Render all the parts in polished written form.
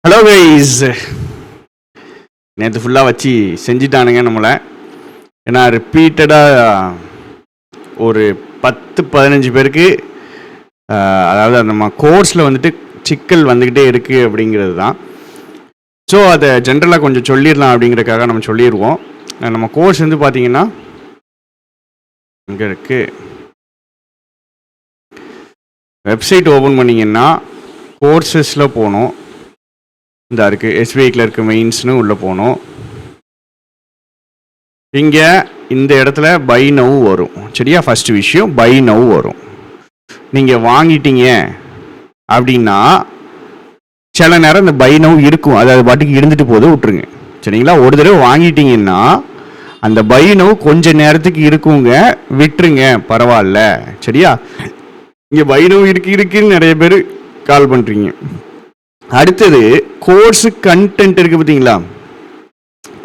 Hello guys, நேற்று ஃபுல்லாக வச்சு செஞ்சிட்டானுங்க நம்மளை. ஏன்னா ரிப்பீட்டடாக ஒரு 10-15 பேருக்கு அதாவது நம்ம கோர்ஸில் வந்துட்டு சிக்கல் வந்துக்கிட்டே இருக்குது அப்படிங்கிறது தான். ஸோ அதை ஜென்ரலாக கொஞ்சம் சொல்லிடலாம் அப்படிங்கிறதுக்காக நம்ம சொல்லிடுவோம். நம்ம கோர்ஸ் வந்து பார்த்திங்கன்னா இங்கே இருக்குது. வெப்சைட் ஓப்பன் பண்ணிங்கன்னா கோர்சஸில் போகணும். இந்த இருக்குது எஸ்பிஐ கிளர்க்கு மெயின்ஸ்னு உள்ளே போகணும். இங்கே இந்த இடத்துல பை நவ் வரும். சரியா? ஃபஸ்ட்டு விஷயம் பை நவ் வரும். நீங்கள் வாங்கிட்டீங்க அப்படின்னா சில நேரம் இந்த பை நவ் இருக்கும், அது பாட்டுக்கு இருந்துட்டு போது விட்டுருங்க. சரிங்களா? ஒரு தடவை வாங்கிட்டீங்கன்னா அந்த பை நவ் கொஞ்சம் நேரத்துக்கு இருக்குங்க, விட்டுருங்க, பரவாயில்ல. சரியா? இங்கே பை நவ் இருக்குன்னு நிறைய பேர் கால் பண்ணுறீங்க. அடுத்தது கோர்ஸு கண்டென்ட் இருக்குது பார்த்தீங்களா?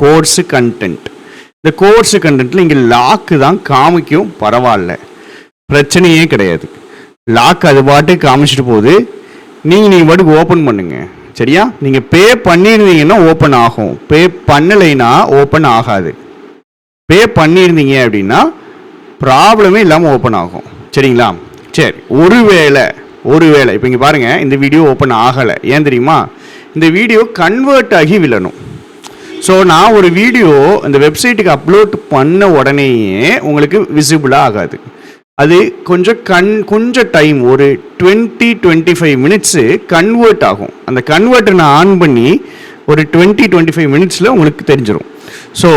Course content. இந்த கோர்ஸு கண்டென்ட்டில் இங்கே லாக்கு தான் காமிக்கும், பரவாயில்ல, பிரச்சனையே கிடையாது. லாக் அது பாட்டு காமிச்சிட்டு போகுது. நீங்கள் பாட்டுக்கு ஓப்பன் பண்ணுங்க. சரியா? நீங்கள் பே பண்ணியிருந்தீங்கன்னா ஓப்பன் ஆகும், பே பண்ணலைன்னா ஓப்பன் ஆகாது. பே பண்ணியிருந்தீங்க அப்படின்னா ப்ராப்ளமே இல்லாமல் ஓப்பன் ஆகும். சரிங்களா? சரி, ஒருவேளை இப்போ இங்கே பாருங்கள், இந்த வீடியோ ஓப்பன் ஆகலை. ஏன் தெரியுமா? இந்த வீடியோ கன்வெர்ட் ஆகி விழணும். ஸோ நான் ஒரு வீடியோ இந்த வெப்சைட்டுக்கு அப்லோட் பண்ண உடனேயே உங்களுக்கு விசிபிளாக ஆகாது. அது கொஞ்சம் டைம், ஒரு 20-25 மினிட்ஸு கன்வெர்ட் ஆகும். அந்த கன்வெர்ட்டை நான் ஆன் பண்ணி ஒரு 20-25 மினிட்ஸில் உங்களுக்கு தெரிஞ்சிடும். ஸோ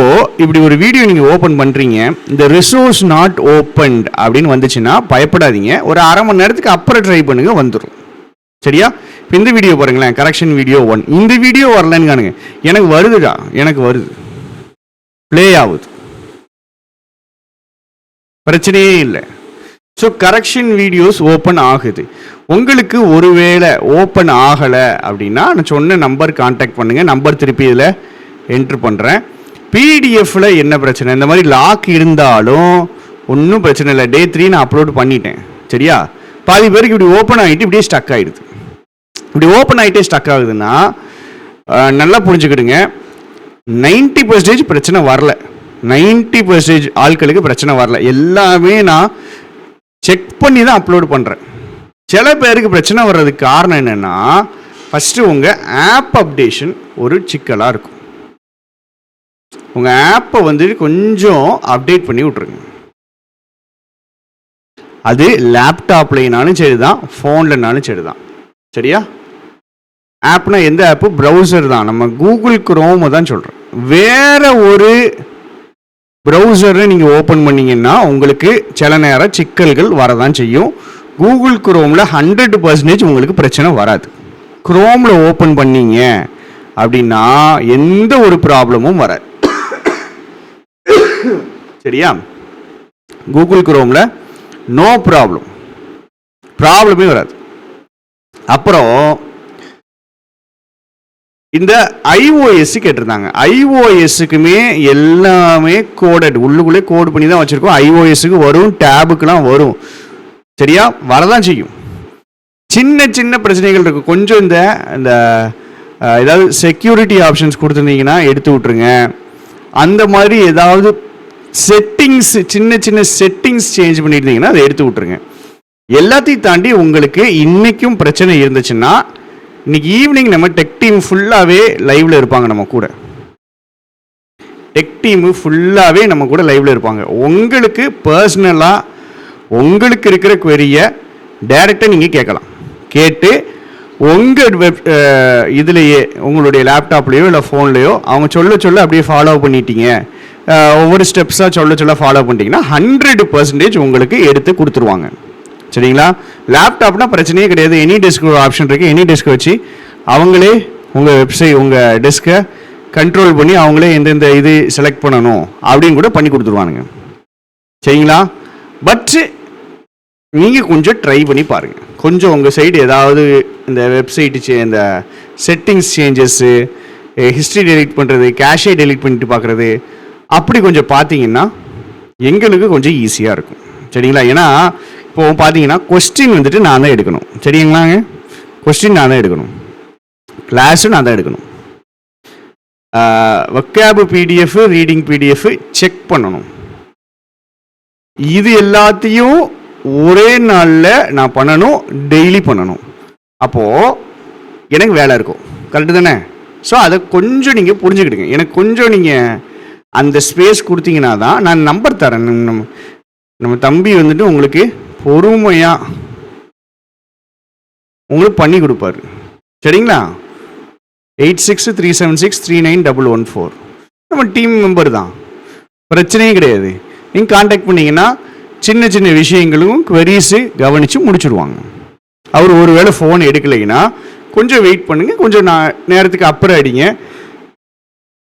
இப்படி ஒரு வீடியோ நீங்கள் ஓப்பன் பண்ணுறீங்க, இந்த ரிசோர்ஸ் நாட் ஓப்பன்ட் அப்படின்னு வந்துச்சுன்னா பயப்படாதீங்க. ஒரு அரை மணி நேரத்துக்கு அப்புறம் ட்ரை பண்ணுங்க, வந்துடும். சரியா? இப்போ இந்த வீடியோ பாருங்களேன், கரெக்ஷன் வீடியோ 1. இந்த வீடியோ வரலன்னு காணுங்க, எனக்கு வருதுடா, எனக்கு வருது, ப்ளே ஆகுது, பிரச்சனையே இல்லை. ஸோ கரெக்ஷன் வீடியோஸ் ஓப்பன் ஆகுது. உங்களுக்கு ஒருவேளை ஓப்பன் ஆகலை அப்படின்னா நான் சொன்ன நம்பர் கான்டாக்ட் பண்ணுங்கள். நம்பர் திருப்பி இதில் என்ட்ரு பண்ணுறேன். பிடிஎஃப்ல என்ன பிரச்சனை? இந்த மாதிரி லாக் இருந்தாலும் ஒன்றும் பிரச்சனை இல்லை. Day 3 நான் அப்லோட் பண்ணிட்டேன். சரியா? பாதி பேருக்கு இப்படி ஓப்பன் ஆகிட்டு இப்படியே ஸ்டக் ஆகிடுது. இப்படி ஓப்பன் ஆகிட்டே ஸ்டக் ஆகுதுன்னா நல்லா புரிஞ்சுக்கிடுங்க, 90% பிரச்சனை வரல. 90% ஆட்களுக்கு பிரச்சனை வரல. எல்லாமே நான் செக் பண்ணி தான் அப்லோட் பண்ணுறேன். சில பேருக்கு பிரச்சனை வர்றதுக்கு காரணம் என்னென்னா, ஃபஸ்ட்டு உங்கள் ஆப் அப்டேஷன் ஒரு சிக்கலாக இருக்கும். உங்கள் ஆப்பை வந்து கொஞ்சம் அப்டேட் பண்ணி விட்ருங்க. அது லேப்டாப்லைனாலும் சரி தான், ஃபோன்லனாலும் சரி தான். சரியா? ஆப்னா எந்த ஆப்பு? ப்ரௌசர் தான். நம்ம கூகுள் குரோமை தான் சொல்கிறேன். வேறு ஒரு ப்ரௌசரை நீங்கள் ஓப்பன் பண்ணிங்கன்னா உங்களுக்கு சில நேரம் சிக்கல்கள் வரதான் செய்யும். கூகுள் குரோமில் 100% உங்களுக்கு பிரச்சனை வராது. குரோமில் ஓப்பன் பண்ணீங்க அப்படின்னா எந்த ஒரு ப்ராப்ளமும் வராது. சரியா? கூகுள் குரோமில் நோ ப்ராப்ளமே வராது. அப்புறம் இந்த iOS கேட்டிருந்தாங்க. iOSக்குமே எல்லாமே கோடட், உள்ளுக்குள்ளே கோட் பண்ணி தான் வச்சுருக்கோம். iOSக்கு வரும், டேபுக்கெலாம் வரும். சரியா? வரதான் செய்யும். சின்ன பிரச்சனைகள் இருக்கும். கொஞ்சம் இந்த ஏதாவது செக்யூரிட்டி ஆப்ஷன்ஸ் கொடுத்துருந்தீங்கன்னா எடுத்து விட்ருங்க. அந்த மாதிரி ஏதாவது செட்டிங்ஸ், சின்ன செட்டிங்ஸ் சேஞ்ச் பண்ணியிருந்தீங்கன்னா அதை எடுத்து விட்ருங்க. எல்லாத்தையும் தாண்டி உங்களுக்கு இன்றைக்கும் பிரச்சனை இருந்துச்சுன்னா, இன்னைக்கு ஈவினிங் நம்ம டெக் டீம் ஃபுல்லாகவே லைவில் இருப்பாங்க. நம்ம கூட டெக் டீமு ஃபுல்லாகவே நம்ம கூட லைவில் இருப்பாங்க. உங்களுக்கு பர்சனலாக உங்களுக்கு இருக்கிற குவெரியை டைரெக்டாக நீங்கள் கேட்கலாம். கேட்டு உங்கள் இதுலேயே உங்களுடைய லேப்டாப்லேயோ இல்லை ஃபோன்லேயோ அவங்க சொல்ல அப்படியே ஃபாலோ பண்ணிட்டீங்க, ஒவ்வொரு ஸ்டெப்ஸாக சொல்ல ஃபாலோ பண்ணிட்டீங்கன்னா 100% உங்களுக்கு எடுத்து கொடுத்துருவாங்க. சரிங்களா? லேப்டாப்னா பிரச்சனையே கிடையாது. எனி டெஸ்க் ஒரு ஆப்ஷன் இருக்குது. எனி டெஸ்க் வச்சு அவங்களே உங்கள் வெப்சைட், உங்கள் டெஸ்க்கை கண்ட்ரோல் பண்ணி அவங்களே எந்தெந்த இது செலக்ட் பண்ணணும் அப்படின்னு கூட பண்ணி கொடுத்துருவானுங்க. சரிங்களா? பட் நீங்கள் கொஞ்சம் ட்ரை பண்ணி பாருங்கள். கொஞ்சம் உங்கள் சைடு ஏதாவது இந்த வெப்சைட்டு இந்த செட்டிங்ஸ் சேஞ்சஸ்ஸு, ஹிஸ்ட்ரி டெலீட் பண்ணுறது, கேஷே டெலீட் பண்ணிட்டு பார்க்குறது, அப்படி கொஞ்சம் பார்த்தீங்கன்னா எங்களுக்கு கொஞ்சம் ஈஸியாக இருக்கும். சரிங்களா? ஏன்னா இப்போது பார்த்தீங்கன்னா கொஸ்டின் வந்துட்டு நான் தான் எடுக்கணும். சரிங்களாங்க? கொஸ்டின் நான் தான் எடுக்கணும். கிளாஸும் நான் தான் எடுக்கணும். வொக்காபு பிடிஎஃப், ரீடிங் பிடிஎஃப் செக் பண்ணணும். இது எல்லாத்தையும் ஒரே நாளில் நான் பண்ணணும், டெய்லி பண்ணணும். அப்போது எனக்கு வேலை இருக்கும். கரெக்டு தானே? ஸோ அதை கொஞ்சம் நீங்கள் புரிஞ்சுக்கிடுங்க. எனக்கு கொஞ்சம் நீங்கள் அந்த ஸ்பேஸ் கொடுத்தீங்கன்னா தான் நான் நம்பர் தரேன். நம்ம தம்பி வந்துட்டு உங்களுக்கு பொறுமையாக உங்களுக்கு பண்ணி கொடுப்பாரு. சரிங்களா? 8637639114 நம்ம டீம் மெம்பர் தான், பிரச்சனையே கிடையாது. நீங்கள் காண்டாக்ட் பண்ணிங்கன்னா சின்ன சின்ன விஷயங்களும் குவெரிஸு கவனித்து முடிச்சுடுவாங்க. அவர் ஒரு வேளை ஃபோன் எடுக்கலைன்னா கொஞ்சம் வெயிட் பண்ணுங்கள், கொஞ்சம் நேரத்துக்கு அப்புறம் அடிங்க,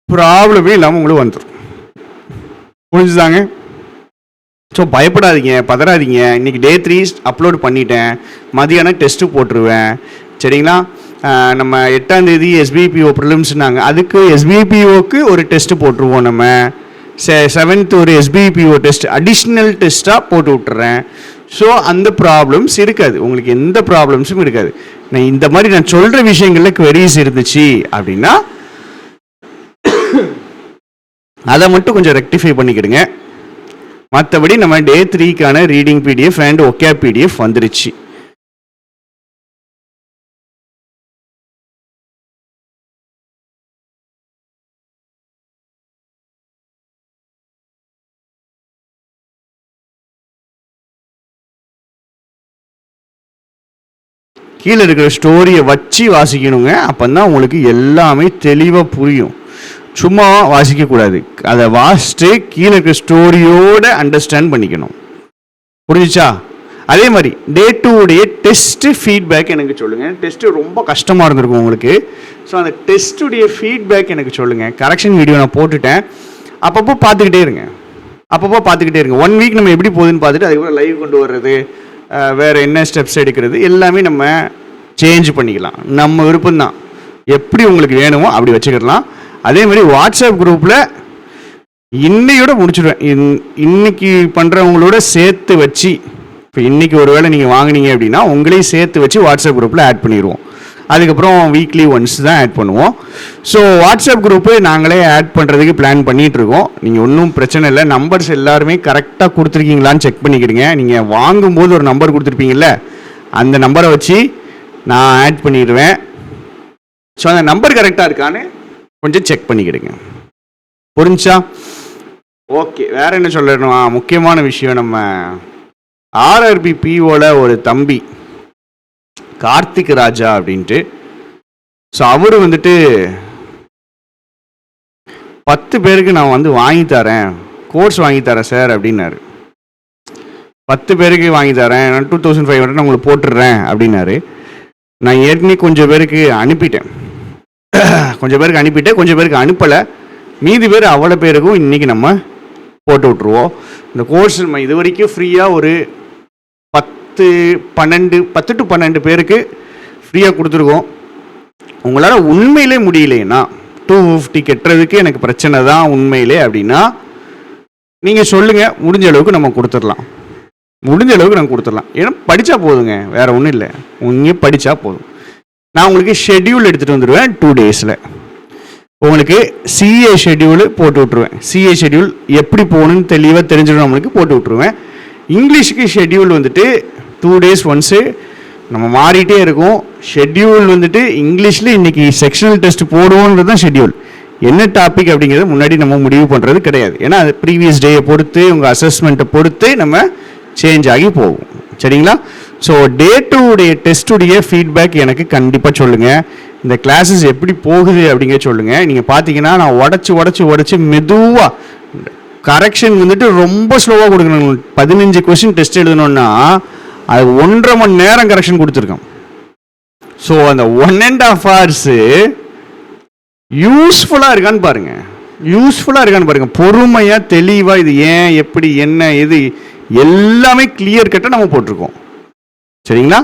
ப்ராப்ளமே இல்லாமல் உங்களுக்கு வந்துடும். புரிஞ்சுதாங்க? ஸோ பயப்படாதீங்க, பதறாதீங்க. இன்றைக்கி டே 3 அப்லோட் பண்ணிட்டேன், மதியானம் டெஸ்ட்டு போட்டுருவேன். சரிங்களா? நம்ம 8ஆம் தேதி SBPO ப்ரிலிம்ஸ்னாங்க, அதுக்கு SBPOக்கு ஒரு டெஸ்ட்டு போட்டுருவோம். நம்ம 7th ஒரு SBPO டெஸ்ட் அடிஷ்னல் டெஸ்ட்டாக போட்டு விட்டுறேன். ஸோ அந்த ப்ராப்ளம்ஸ் இருக்காது, உங்களுக்கு எந்த ப்ராப்ளம்ஸும் இருக்காது. நான் இந்த மாதிரி நான் சொல்கிற விஷயங்களில் குவெரிஸ் இருந்துச்சு அப்படின்னா அதை மட்டும் கொஞ்சம் ரெக்டிஃபை பண்ணிக்கிடுங்க. மற்றபடி நம்ம டே 3க்கான ரீடிங் பிடிஎஃப் அண்ட் ஒகேப் பிடிஎஃப் வந்துருச்சு. கீழே இருக்கிற ஸ்டோரியை வச்சு வாசிக்கணுங்க. அப்போ தான் உங்களுக்கு எல்லாமே தெளிவாக புரியும். சும்மா வாசிக்கக்கூடாது, அதை வாசிட்டு கீழே இருக்கிற ஸ்டோரியோடு அண்டர்ஸ்டாண்ட் பண்ணிக்கணும். புரிஞ்சிச்சா? அதே மாதிரி டே 2 உடைய டெஸ்ட்டு ஃபீட்பேக் எனக்கு சொல்லுங்கள். டெஸ்ட்டு ரொம்ப கஷ்டமாக இருந்திருக்கும் உங்களுக்கு. ஸோ அந்த டெஸ்ட்டுடைய ஃபீட்பேக் எனக்கு சொல்லுங்கள். கரெக்ஷன் வீடியோ நான் போட்டுட்டேன், அப்பப்போ பார்த்துக்கிட்டே இருங்க. 1 வீக் நம்ம எப்படி போகுதுன்னு பார்த்துட்டு அதுக்கப்புறம் லைவ் கொண்டு வர்றது, வேறு என்ன ஸ்டெப்ஸ் எடுக்கிறது எல்லாமே நம்ம சேஞ்ச் பண்ணிக்கலாம். நம்ம விருப்பம்தான், எப்படி உங்களுக்கு வேணுமோ அப்படி வச்சுக்கிடலாம். அதே மாதிரி வாட்ஸ்அப் குரூப்பில் இன்னையோட முடிச்சுடுவேன். இன்னைக்கு பண்ணுறவங்களோட சேர்த்து வச்சு, இப்போ இன்றைக்கி ஒரு வேளை நீங்கள் வாங்கினீங்க அப்படின்னா உங்களையும் சேர்த்து வச்சு வாட்ஸ்அப் குரூப்பில் ஆட் பண்ணிடுவோம். அதுக்கப்புறம் வீக்லி ஒன்ஸ் தான் ஆட் பண்ணுவோம். ஸோ வாட்ஸ்அப் குரூப்பு நாங்களே ஆட் பண்ணுறதுக்கு பிளான் பண்ணிகிட்ருக்கோம். நீங்கள் ஒன்றும் பிரச்சனை இல்லை, நம்பர்ஸ் எல்லாருமே கரெக்டாக கொடுத்துருக்கீங்களான்னு செக் பண்ணிக்கிடுங்க. நீங்கள் வாங்கும்போது ஒரு நம்பர் கொடுத்துருப்பீங்கள்ல, அந்த நம்பரை வச்சு நான் ஆட் பண்ணிடுவேன். ஸோ அந்த நம்பர் கரெக்டாக இருக்கான்னு கொஞ்சம் செக் பண்ணிக்கிடுங்க. புரிஞ்சா? ஓகே, வேற என்ன சொல்லணும்? முக்கியமான விஷயம், நம்ம RRB POல ஒரு தம்பி கார்த்திக் ராஜா அப்படின்ட்டு, ஸோ அவர் வந்துட்டு 10 பேருக்கு நான் வந்து வாங்கித்தரேன், கோர்ஸ் வாங்கித்தரேன் சார் அப்படின்னாரு. 10 பேருக்கு வாங்கித்தரேன், நான் 2500 நான் உங்களுக்கு போட்டுடுறேன் அப்படின்னாரு. நான் ஏற்கனவே கொஞ்சம் பேருக்கு அனுப்பிட்டேன், கொஞ்சம் பேருக்கு அனுப்பலை. மீதி பேர் அவ்வளோ பேருக்கும் இன்றைக்கி நம்ம போட்டு விட்ருவோம். இந்த கோர்ஸ் நம்ம இது வரைக்கும் ஃப்ரீயாக ஒரு 10 to 12 பேருக்கு ஃப்ரீயாக கொடுத்துருக்கோம். உங்களால் உண்மையிலே முடியலைன்னா 250 கட்டுறதுக்கு எனக்கு பிரச்சனை தான் உண்மையிலே அப்படின்னா நீங்கள் சொல்லுங்கள், முடிஞ்ச அளவுக்கு நம்ம கொடுத்துடலாம். ஏன்னா படித்தா போதுங்க, வேறு ஒன்றும் இல்லை. நீங்கள் படித்தா போதும். நான் உங்களுக்கு ஷெட்யூல் எடுத்துகிட்டு வந்துடுவேன். 2 daysல உங்களுக்கு CA ஷெட்யூல் போட்டு விட்ருவேன். CA ஷெட்யூல் எப்படி போகணுன்னு தெளிவாக தெரிஞ்சிடும், நம்மளுக்கு போட்டு விட்ருவேன். இங்கிலீஷுக்கு ஷெட்யூல் வந்துட்டு 2 days ஒன்ஸு நம்ம மாறிட்டே இருக்கும். ஷெட்யூல் வந்துட்டு இங்கிலீஷில் இன்றைக்கி செக்ஷனல் டெஸ்ட் போடுவோன்றது தான் ஷெட்யூல். என்ன டாபிக் அப்படிங்கிறத முன்னாடி நம்ம முடிவு பண்ணுறது கிடையாது. ஏன்னா அது ப்ரீவியஸ் டேயை பொறுத்து, உங்கள் அசஸ்மெண்ட்டை பொறுத்து நம்ம சேஞ்ச் ஆகி போகும். சரிங்களா? ஸோ டே 2 உடைய டெஸ்ட்டுடைய ஃபீட்பேக் எனக்கு கண்டிப்பாக சொல்லுங்கள். இந்த கிளாஸஸ் எப்படி போகுது அப்படிங்கிற சொல்லுங்கள். நீங்கள் பார்த்தீங்கன்னா நான் உடச்சி மெதுவாக கரெக்ஷன் வந்துட்டு ரொம்ப ஸ்லோவாக கொடுக்கணும். 15 கொஸ்டின் டெஸ்ட் எழுதணுன்னா அது 1.5 மணி நேரம் கரெக்ஷன் கொடுத்துருக்கோம். ஸோ அந்த 1.5 hours யூஸ்ஃபுல்லாக இருக்கான்னு பாருங்கள். பொறுமையாக தெளிவாக இது ஏன், எப்படி, என்ன, இது எல்லாமே கிளியர் கட்டாக நம்ம போட்டிருக்கோம். சரிங்களா?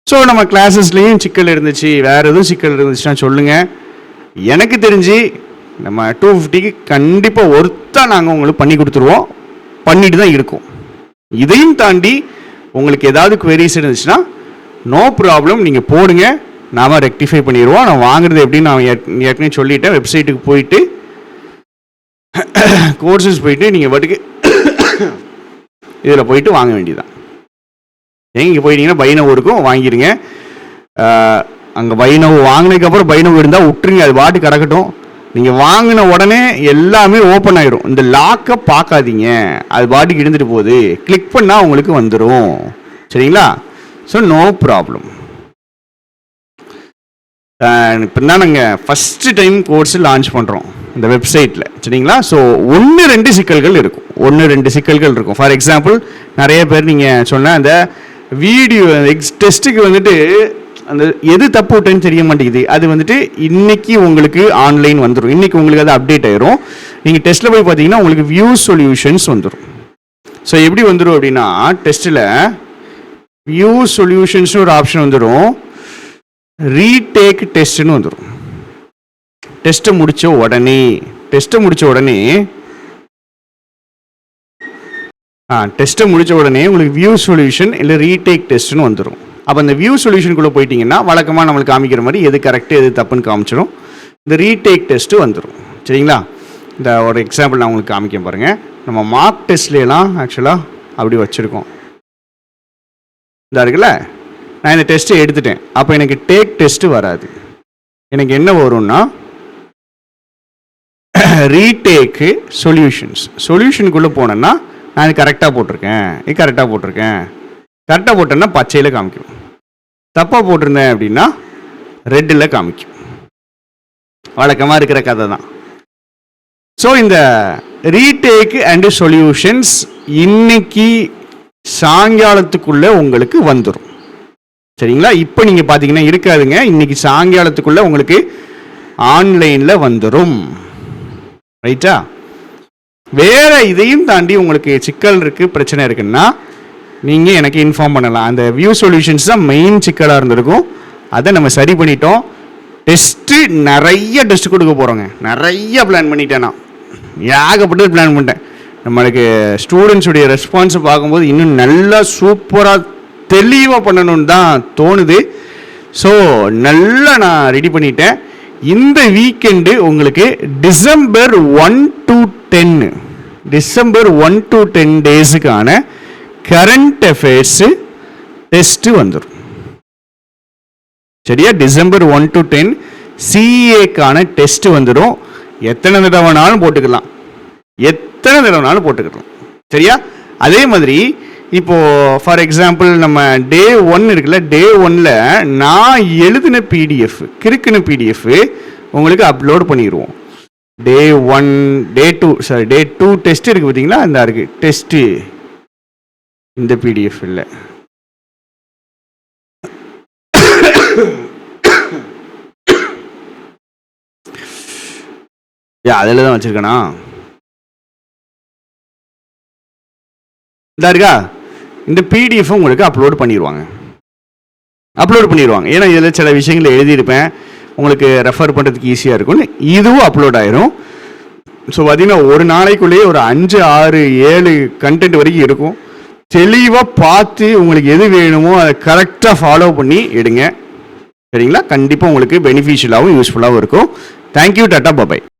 ஸோ நம்ம கிளாஸஸ்லேயும் சிக்கல் இருந்துச்சு, வேறு எதுவும் சிக்கல் இருந்துச்சுன்னா சொல்லுங்கள். எனக்கு தெரிஞ்சு நம்ம 250க்கு கண்டிப்பாக ஒருத்தாக நாங்கள் உங்களுக்கு பண்ணி கொடுத்துருவோம், பண்ணிட்டு தான் இருக்கோம். இதையும் தாண்டி உங்களுக்கு ஏதாவது குவெரிஸ் இருந்துச்சுன்னா நோ ப்ராப்ளம், நீங்கள் போடுங்க, நாம் ரெக்டிஃபை பண்ணிடுவோம். நான் வாங்குறது எப்படின்னு நான் ஏற்கனவே சொல்லிட்டேன். வெப்சைட்டுக்கு போயிட்டு கோர்சஸ் போயிட்டு நீங்கள் பாட்டுக்கு இதில் போயிட்டு வாங்க வேண்டியதான். எங்கே போயிட்டீங்கன்னா பைனவ் இருக்கும், வாங்கிடுங்க. அங்கே பைனவ் வாங்கினதுக்கப்புறம் பைனவ் இருந்தால் விட்டுருங்க, அது பாட்டு கிடக்கட்டும். நீங்கள் வாங்கின உடனே எல்லாமே ஓப்பன் ஆகிடும். இந்த லாக்கை பார்க்காதீங்க, அது பாட்டுக்கு இருந்துட்டு போகுது. கிளிக் பண்ணால் உங்களுக்கு வந்துடும். சரிங்களா? So no problem. இப்போ தான் நாங்கள் ஃபஸ்ட்டு டைம் கோர்ஸ் லான்ச் பண்ணுறோம் இந்த வெப்சைட்டில். சரிங்களா? ஸோ 1-2 சிக்கல்கள் இருக்கும். 1-2 சிக்கல்கள் இருக்கும். ஃபார் எக்ஸாம்பிள், நிறைய பேர் நீங்கள் சொன்ன அந்த வீடியோ டெஸ்ட்டுக்கு வந்துட்டு அந்த எது தப்பு விட்டேன்னு தெரிய மாட்டேங்குது. அது வந்துட்டு இன்னைக்கு உங்களுக்கு ஆன்லைன் வந்துடும். இன்னைக்கு உங்களுக்கு அது அப்டேட் ஆயிரும். நீங்கள் டெஸ்ட்டில் போய் பார்த்தீங்கன்னா உங்களுக்கு வியூ சொல்யூஷன்ஸ் வந்துடும். ஸோ எப்படி வந்துடும் அப்படின்னா, டெஸ்ட்டில் வியூ சொல்யூஷன்ஸ்னு ஒரு ஆப்ஷன் வந்துடும், ரீடேக் டெஸ்ட்னு வந்துடும். டெஸ்ட்டை முடித்த உடனே டெஸ்ட்டை முடித்த உடனே உங்களுக்கு வியூ சொல்யூஷன் இல்லை ரீடேக் டெஸ்ட்னு வந்துடும். அப்போ அந்த வியூ சொல்யூஷனுக்குள்ளே போயிட்டீங்கன்னா வழக்கமாக நம்மளுக்கு காமிக்கிற மாதிரி எது கரெக்டு எது தப்புன்னு காமிச்சிடும். இந்த ரீடேக் டெஸ்ட்டு வந்துடும். சரிங்களா? இந்த ஒரு எக்ஸாம்பிள் நான் உங்களுக்கு காமிக்க பாருங்கள். நம்ம மார்க் டெஸ்ட்லாம் ஆக்சுவலாக அப்படி வச்சுருக்கோம். இந்த இருக்குல்ல, நான் இந்த டெஸ்ட்டை எடுத்துட்டேன். அப்போ எனக்கு டேக் டெஸ்ட்டு வராது. எனக்கு என்ன வரும்னா ரீடேக்கு சொல்யூஷனுக்குள்ளே போனேன்னா நான் இது கரெக்டாக போட்டிருக்கேன். கரெக்டாக போட்டேன்னா பச்சையில் காமிக்கும். தப்பாக போட்டிருந்தேன் அப்படின்னா ரெட்டில் காமிக்கும். வழக்கமாக இருக்கிற கதை தான். ஸோ இந்த ரீடேக் அண்டு சொல்யூஷன்ஸ் இன்னைக்கு சாயங்காலத்துக்குள்ளே உங்களுக்கு வந்துடும். சரிங்களா? இப்போ நீங்கள் பார்த்தீங்கன்னா இருக்காதுங்க. இன்னைக்கு சாயங்காலத்துக்குள்ளே உங்களுக்கு ஆன்லைனில் வந்துடும். ரைட்டா? வேற இதையும் தாண்டி உங்களுக்கு சிக்கல் இருக்குது, பிரச்சனை இருக்குன்னா நீங்கள் எனக்கு இன்ஃபார்ம் பண்ணலாம். அந்த வியூ சொல்யூஷன்ஸ் தான் மெயின் சிக்கலாக இருந்திருக்கும். அதை நம்ம சரி பண்ணிட்டோம். டெஸ்ட்டு நிறைய டெஸ்ட் கொடுக்க போகிறோங்க. நிறைய பிளான் பண்ணிட்டேன். நான் ஏகப்பட்டது பிளான் பண்ணிட்டேன். நம்மளுக்கு ஸ்டூடெண்ட்ஸுடைய ரெஸ்பான்ஸை பார்க்கும்போது இன்னும் நல்லா சூப்பராக தெளிவாக பண்ணணும்னு தான் தோணுது. ஸோ நல்லா நான் ரெடி பண்ணிட்டேன். இந்த வீக்கெண்டு உங்களுக்கு டிசம்பர் 1 to 10 டேஸுக்கான கரண்ட் அஃபேர்ஸு டெஸ்ட்டு வந்துடும். சரியா? டிசம்பர் 1 to 10 சிஏக்கான டெஸ்ட்டு வந்துடும். எத்தனை தடவைனாலும் போட்டுக்கலாம். சரியா? அதே மாதிரி இப்போது ஃபார் எக்ஸாம்பிள் நம்ம டே 1 இருக்குல்ல, டே 1ல் நான் எழுதின பிடிஎஃப் கிறுக்குன பிடிஎஃப் உங்களுக்கு அப்லோட் பண்ணிடுவோம். டே 2 டெஸ்ட் இருக்குது பார்த்தீங்களா, அந்த இருக்குது டெஸ்ட்டு. இந்த பிடிஎஃப் இல்லை, அதில் தான் வச்சுருக்கேனா, இதா இருக்கா? இந்த பிடிஎஃப் உங்களுக்கு அப்லோட் பண்ணிடுவாங்க. ஏன்னா இதில் சில விஷயங்களை எழுதியிருப்பேன், உங்களுக்கு ரெஃபர் பண்ணுறதுக்கு ஈஸியாக இருக்கும்னு இதுவும் அப்லோட் ஆயிரும். ஸோ பார்த்தீங்கன்னா ஒரு நாளைக்குள்ளேயே ஒரு 5, 6, 7 கண்டென்ட் வரைக்கும் இருக்கும். தெளிவாக பார்த்து உங்களுக்கு எது வேணுமோ அதை கரெக்டாக ஃபாலோ பண்ணி எடுங்க. சரிங்களா? கண்டிப்பாக உங்களுக்கு பெனிஃபிஷியலாகவும் யூஸ்ஃபுல்லாகவும் இருக்கும். தேங்க்யூ. டாட்டா. பாய்.